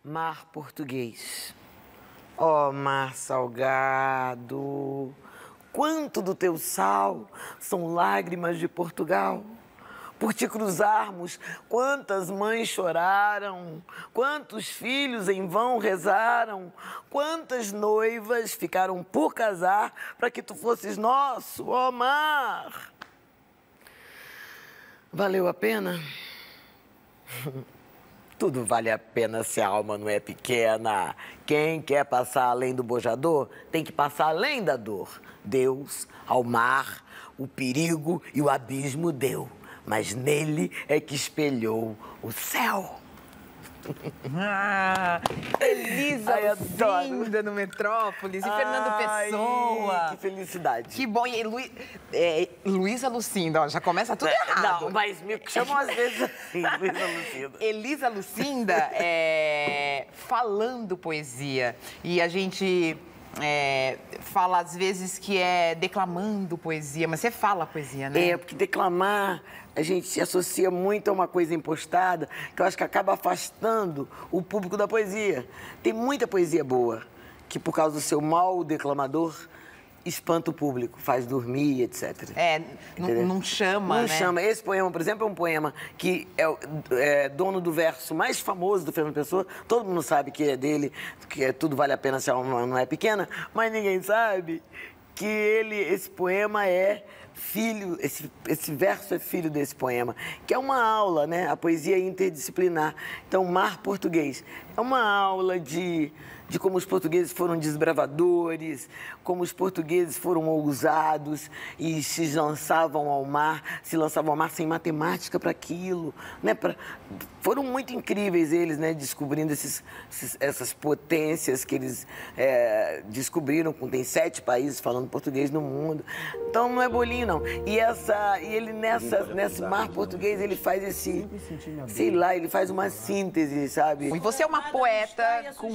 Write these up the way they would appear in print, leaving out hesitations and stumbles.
Mar português. Ó mar salgado, quanto do teu sal são lágrimas de Portugal. Por te cruzarmos, quantas mães choraram, quantos filhos em vão rezaram, quantas noivas ficaram por casar para que tu fosses nosso, ó mar. Valeu a pena? Tudo vale a pena se a alma não é pequena. Quem quer passar além do bojador tem que passar além da dor. Deus, ao mar, o perigo e o abismo deu, mas nele é que espelhou o céu. Elisa Lucinda no Metrópolis e Fernando Pessoa. Que felicidade. Que bom. E Luísa Lucinda, ó, já começa tudo errado. Não, mas me chamam às vezes assim, Luísa Lucinda. Elisa Lucinda falando poesia. E a gente fala às vezes que é declamando poesia, mas você fala poesia, né? É, porque declamar a gente se associa muito a uma coisa impostada, que eu acho que acaba afastando o público da poesia. Tem muita poesia boa, que por causa do seu mau declamador, espanta o público, faz dormir, etc. Não chama, Não né? chama. Esse poema, por exemplo, é um poema que é dono do verso mais famoso do Fernando Pessoa. Todo mundo sabe que é dele, que é Tudo Vale a Pena Se a Alma Não É Pequena, mas ninguém sabe que esse poema é filho, esse verso é filho desse poema, que é uma aula, né? A poesia é interdisciplinar. Então, Mar Português é uma aula de como os portugueses foram desbravadores, como os portugueses foram ousados e se lançavam ao mar sem matemática para aquilo, né? Foram muito incríveis eles, né? Descobrindo essas potências que eles descobriram. Tem 7 países falando português no mundo. Então não é bolinho, não. E ele nesse mar português, ele faz ele faz uma síntese, sabe? E você é uma poeta com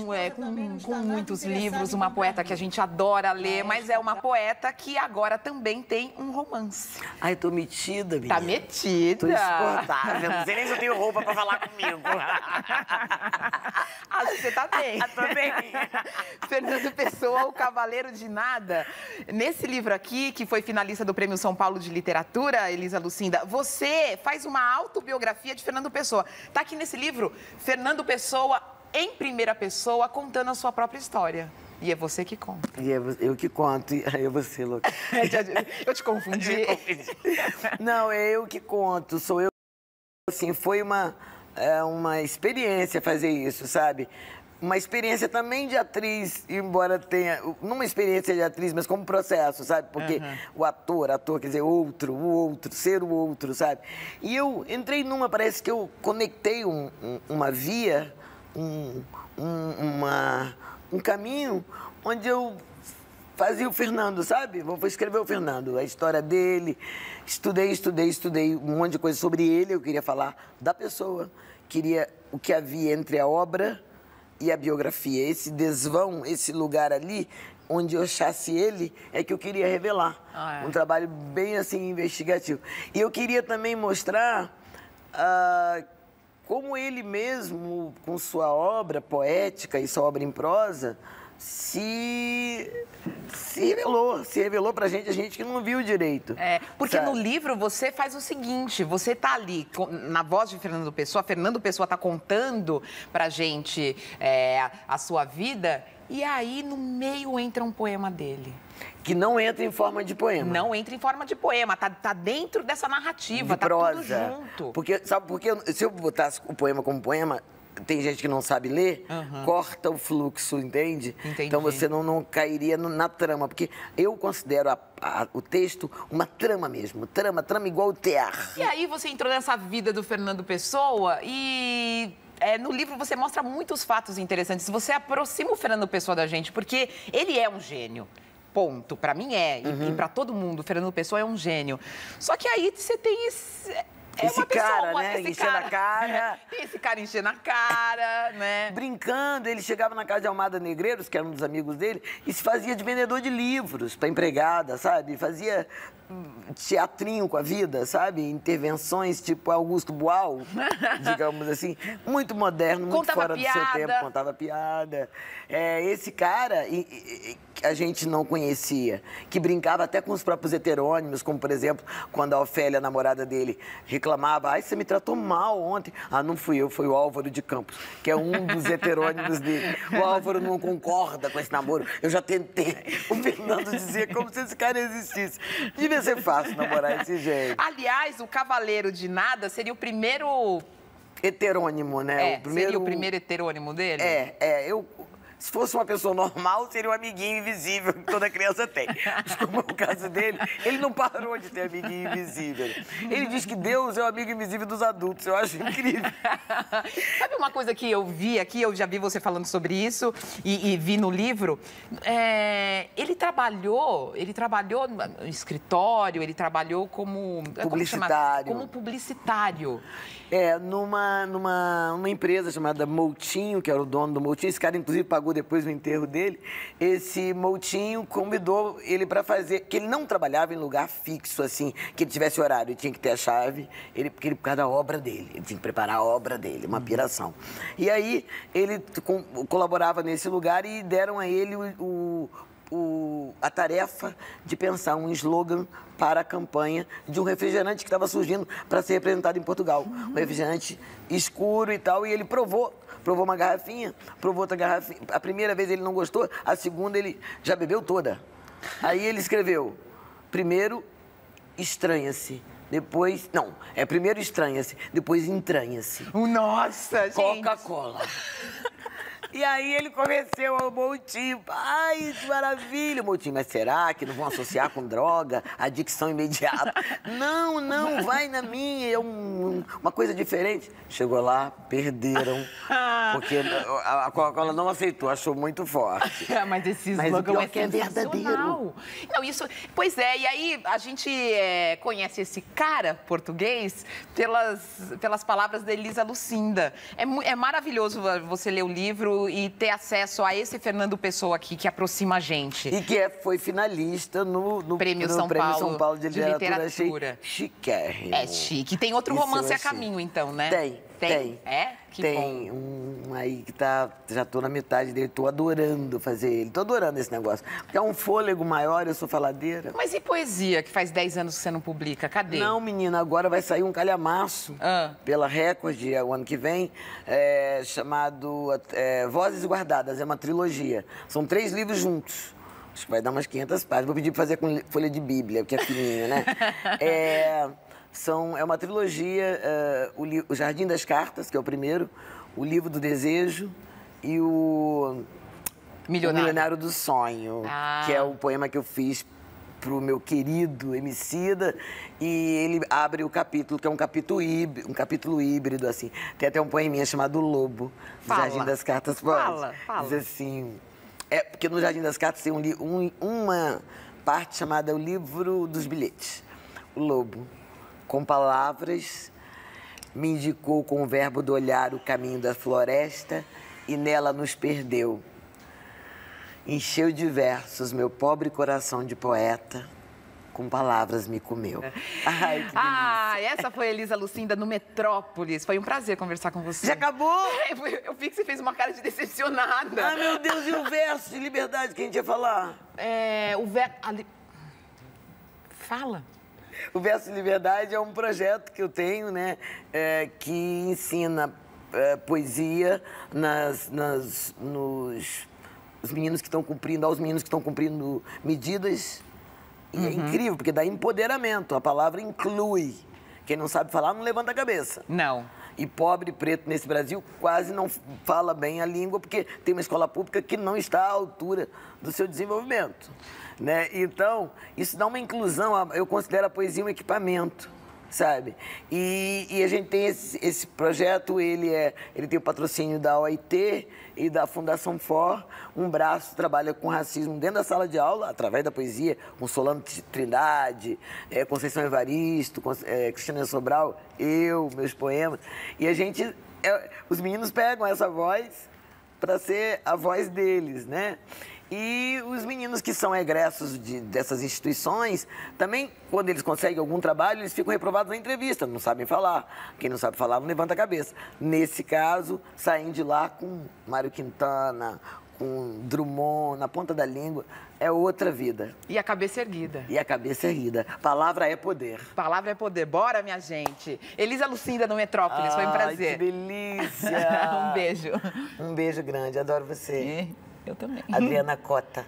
muitos livros, uma poeta que a gente adora ler, mas é uma poeta que agora também tem um romance. Ai, tô metida, menina. Tá metida. Tô insuportável. Não sei nem se eu tenho roupa pra falar comigo. Acho que você tá bem. Tô bem. Fernando Pessoa, O Cavaleiro de Nada. Nesse livro aqui, que foi finalista do Prêmio São Paulo de Literatura, Elisa Lucinda, você faz uma autobiografia de Fernando Pessoa. Tá aqui nesse livro, Fernando Pessoa, em primeira pessoa, contando a sua própria história. E é você que conta. E é eu que conto. E é você, louca. Eu te confundi. Não, é eu que conto. Sou eu. Assim, foi uma experiência fazer isso, sabe? Uma experiência também de atriz, embora tenha... Não uma experiência de atriz, mas como processo, sabe? Porque o ator, quer dizer, ser o outro, sabe? E eu entrei parece que eu conectei uma via, um caminho onde eu fazia o Fernando, sabe? Vou escrever o Fernando, a história dele. Estudei um monte de coisa sobre ele. Eu queria falar da pessoa, queria o que havia entre a obra e a biografia. Esse desvão, esse lugar ali, onde eu achasse ele, é que eu queria revelar. Um trabalho bem, assim, investigativo. E eu queria também mostrar como ele mesmo, com sua obra poética e sua obra em prosa, se revelou pra gente, a gente que não viu direito. Porque no livro você faz o seguinte, você tá ali, na voz de Fernando Pessoa tá contando pra gente a sua vida, e aí no meio entra um poema dele. Que não entra em forma de poema. Não entra em forma de poema, tá dentro dessa narrativa, tá tudo junto. Porque, sabe por quê? Se eu botasse o poema como poema, tem gente que não sabe ler, corta o fluxo, entende? Entendi. Então você não cairia na trama, porque eu considero o texto uma trama mesmo, trama igual o tear. E aí você entrou nessa vida do Fernando Pessoa e... no livro você mostra muitos fatos interessantes. Você aproxima o Fernando Pessoa da gente, porque ele é um gênio. Ponto. Pra mim e pra todo mundo, o Fernando Pessoa é um gênio. Só que aí você tem Esse cara, né? Enchendo a cara. Tem esse cara enchendo a cara, né? Brincando, ele chegava na casa de Almada Negreiros, que era um dos amigos dele, e se fazia de vendedor de livros para empregada, sabe? Fazia teatrinho com a vida, sabe? Intervenções tipo Augusto Boal, digamos assim. Muito moderno, muito Contava fora do seu tempo, contava piada. Esse cara a gente não conhecia, que brincava até com os próprios heterônimos, como, por exemplo, quando a Ofélia, a namorada dele, reclamava: ai, você me tratou mal ontem. Ah, não fui eu, foi o Álvaro de Campos, que é um dos heterônimos dele. O Álvaro não concorda com esse namoro. Eu já tentei. O Fernando dizia como se esse cara existisse. Devia ser fácil namorar esse jeito. Aliás, o Cavaleiro de Nada seria o primeiro... Heterônimo, né? Seria o primeiro heterônimo dele? Se fosse uma pessoa normal, seria um amiguinho invisível que toda criança tem. Mas como é o caso dele, ele não parou de ter amiguinho invisível. Ele diz que Deus é o amigo invisível dos adultos. Eu acho incrível. Sabe uma coisa que eu vi aqui, eu já vi você falando sobre isso e vi no livro? Ele trabalhou no escritório, ele trabalhou como... Publicitário. Como publicitário. Numa empresa chamada Moutinho, que era o dono do Moutinho. Esse cara, inclusive, pagou depois o enterro dele. Esse Moutinho convidou ele para fazer... Que ele não trabalhava em lugar fixo, assim, que ele tivesse horário. Ele tinha que ter a chave, por causa da obra dele. Ele tinha que preparar a obra dele, uma piração. E aí, ele colaborava nesse lugar e deram a ele a tarefa de pensar um slogan para a campanha de um refrigerante que estava surgindo para ser representado em Portugal. Um refrigerante escuro e tal, e ele provou uma garrafinha, provou outra garrafinha. A primeira vez ele não gostou, a segunda ele já bebeu toda. Aí ele escreveu: primeiro estranha-se, depois... Não, primeiro estranha-se, depois entranha-se. Nossa, gente! Coca-Cola. E aí ele convenceu ao Moutinho. Ai, que maravilha, Moutinho. Mas será que não vão associar com droga, adicção imediata? Não, vai na minha, é uma coisa diferente. Chegou lá, perderam, porque a Coca-Cola não aceitou, achou muito forte. Mas esse slogan é verdadeiro. Não, isso... Pois é, e aí a gente conhece esse cara português pelas palavras da Elisa Lucinda. É maravilhoso você ler o livro e ter acesso a esse Fernando Pessoa aqui, que aproxima a gente. E que foi finalista no Prêmio São Paulo de Literatura. Achei chiquérrimo. É chique. Tem outro romance a caminho, então, né? Tem. Tem um aí que já tô na metade dele, tô adorando fazer ele, tô adorando esse negócio. Porque é um fôlego maior, eu sou faladeira. Mas e poesia, que faz 10 anos que você não publica? Cadê? Não, menina, agora vai sair um calhamaço pela Record, o ano que vem, chamado Vozes Guardadas, é uma trilogia. São 3 livros juntos. Acho que vai dar umas 500 páginas. Vou pedir para fazer com folha de Bíblia, porque é fininho, né? É uma trilogia, o Jardim das Cartas, que é o primeiro, o Livro do Desejo e o Milionário do Sonho, que é o poema que eu fiz pro meu querido Emicida, e ele abre o capítulo, que é um capítulo híbrido, assim. Tem até um poeminha chamado Lobo, do Jardim das Cartas. Fala. Diz assim... porque no Jardim das Cartas tem uma parte chamada o Livro dos Bilhetes. O Lobo, com palavras, me indicou com o verbo do olhar o caminho da floresta e nela nos perdeu. Encheu de versos meu pobre coração de poeta, com palavras me comeu. Ai, que delícia. Essa foi a Elisa Lucinda no Metrópolis. Foi um prazer conversar com você. Já acabou? Eu vi que você fez uma cara de decepcionada. Ai, meu Deus, e o verso de liberdade que a gente ia falar? Fala. O Verso de Liberdade é um projeto que eu tenho, né, que ensina poesia os meninos que estão cumprindo, aos meninos que estão cumprindo medidas. E é incrível, porque dá empoderamento. A palavra inclui. Quem não sabe falar não levanta a cabeça. Não. E pobre e preto nesse Brasil quase não fala bem a língua, porque tem uma escola pública que não está à altura do seu desenvolvimento, né? Então, isso dá uma inclusão. Eu considero a poesia um equipamento, sabe? E a gente tem esse projeto, ele tem o patrocínio da OIT e da Fundação FOR, um braço trabalha com racismo dentro da sala de aula, através da poesia, com Solano Trindade, Conceição Evaristo, Cristina Sobral, meus poemas. E a gente, os meninos pegam essa voz para ser a voz deles, né? E os meninos que são egressos dessas instituições, também, quando eles conseguem algum trabalho, eles ficam reprovados na entrevista, não sabem falar. Quem não sabe falar não levanta a cabeça. Nesse caso, saem de lá com Mário Quintana, com Drummond, na ponta da língua, é outra vida. E a cabeça erguida. E a cabeça erguida. Palavra é poder. Palavra é poder. Bora, minha gente. Elisa Lucinda no Metrópolis, foi um prazer. Que delícia. Um beijo. Um beijo grande, adoro você. Eu também. Adriana Cota.